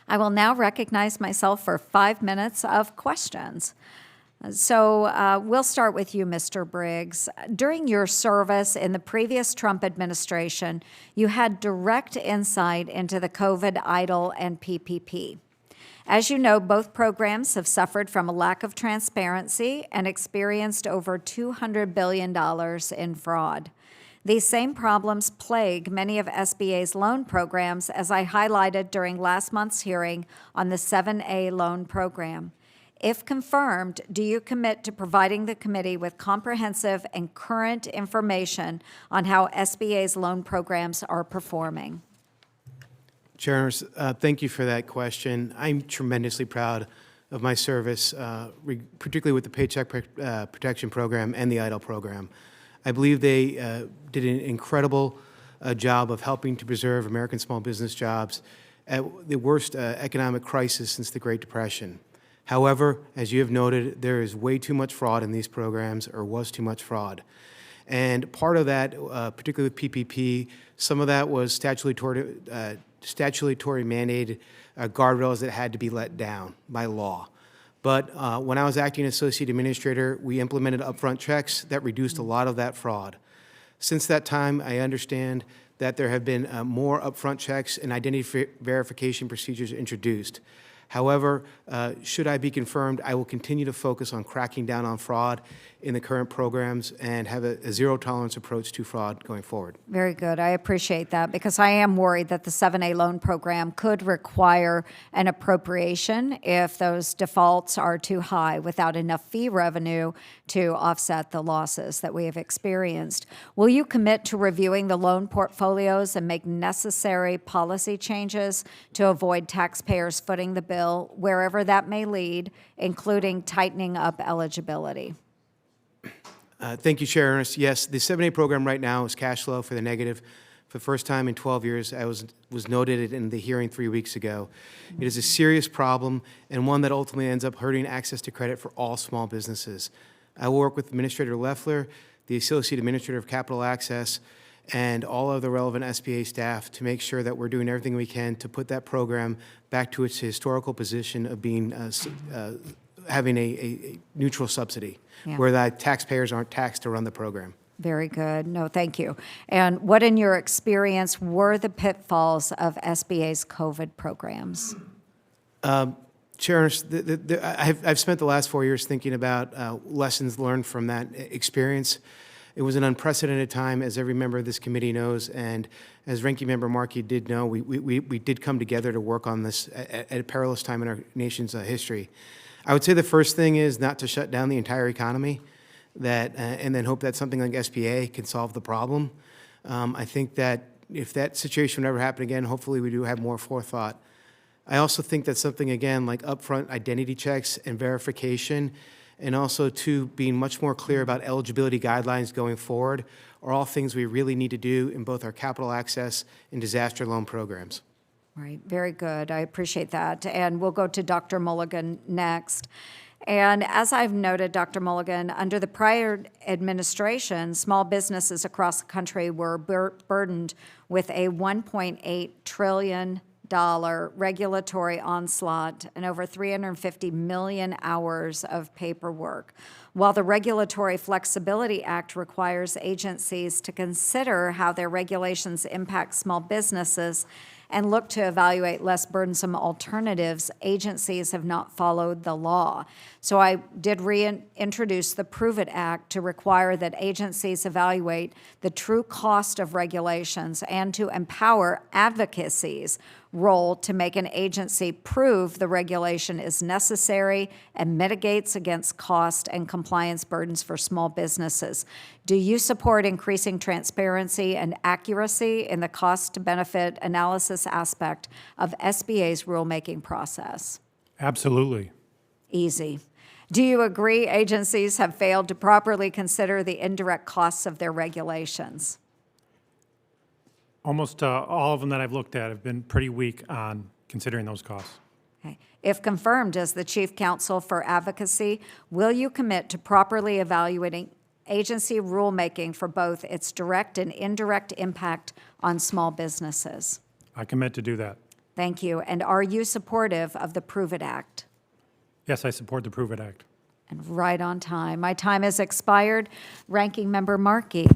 I will now recognize myself for 5 minutes of questions. So we'll start with you, Mr. Briggs. During your service in the previous Trump administration, you had direct insight into the COVID EIDL and PPP. As you know, both programs have suffered from a lack of transparency and experienced over $200 billion in fraud. These same problems plague many of SBA's loan programs, as I highlighted during last month's hearing on the 7A loan program. If confirmed, do you commit to providing the committee with comprehensive and current information on how SBA's loan programs are performing? Chair Ernst, thank you for that question. I'm tremendously proud of my service, particularly with the Paycheck Protection Program and the EIDL program. I believe they did an incredible job of helping to preserve American small business jobs at the worst economic crisis since the Great Depression. However, as you have noted, there is way too much fraud in these programs, or was too much fraud. And part of that, particularly with PPP, some of that was statutory mandated guardrails that had to be let down by law. But when I was acting associate administrator, we implemented upfront checks that reduced a lot of that fraud. Since that time, I understand that there have been more upfront checks and identity verification procedures introduced. However, should I be confirmed, I will continue to focus on cracking down on fraud in the current programs and have a zero-tolerance approach to fraud going forward. Very good. I appreciate that, because I am worried that the 7A loan program could require an appropriation if those defaults are too high without enough fee revenue to offset the losses that we have experienced. Will you commit to reviewing the loan portfolios and make necessary policy changes to avoid taxpayers footing the bill wherever that may lead, including tightening up eligibility? Thank you, Chair Ernst. Yes, the 7A program right now is cash flow for the negative. For the first time in 12 years, I was noted in the hearing 3 weeks ago. It is a serious problem, and one that ultimately ends up hurting access to credit for all small businesses. I will work with Administrator Loeffler, the Associate Administrator of Capital Access, and all of the relevant SBA staff to make sure that we're doing everything we can to put that program back to its historical position of being having a neutral subsidy, where the taxpayers aren't taxed to run the program. Very good. No, thank you. And what, in your experience, were the pitfalls of SBA's COVID programs? Chair Ernst, I've spent the last 4 years thinking about lessons learned from that experience. It was an unprecedented time, as every member of this committee knows, and as Ranking Member Markey did know, we did come together to work on this at a perilous time in our nation's history. I would say the first thing is not to shut down the entire economy, and then hope that something like SBA can solve the problem. I think that if that situation would ever happen again, hopefully we do have more forethought. I also think that something, again, like upfront identity checks and verification, and also to being much more clear about eligibility guidelines going forward, are all things we really need to do in both our capital access and disaster loan programs. Right, very good. I appreciate that. And we'll go to Dr. Mulligan next. And as I've noted, Dr. Mulligan, under the prior administration, small businesses across the country were burdened with a $1.8 trillion regulatory onslaught and over 350 million hours of paperwork. While the Regulatory Flexibility Act requires agencies to consider how their regulations impact small businesses and look to evaluate less burdensome alternatives, agencies have not followed the law. So I did reintroduce the Prove It Act to require that agencies evaluate the true cost of regulations and to empower advocacy's role to make an agency prove the regulation is necessary and mitigates against cost and compliance burdens for small businesses. Do you support increasing transparency and accuracy in the cost-to-benefit analysis aspect of SBA's rulemaking process? Absolutely. Easy. Do you agree agencies have failed to properly consider the indirect costs of their regulations? Almost all of them that I've looked at have been pretty weak on considering those costs. Okay. If confirmed as the Chief Counsel for Advocacy, will you commit to properly evaluating agency rulemaking for both its direct and indirect impact on small businesses? I commit to do that. Thank you. And are you supportive of the Prove It Act? Yes, I support the Prove It Act. And right on time. My time has expired. Ranking Member Markey.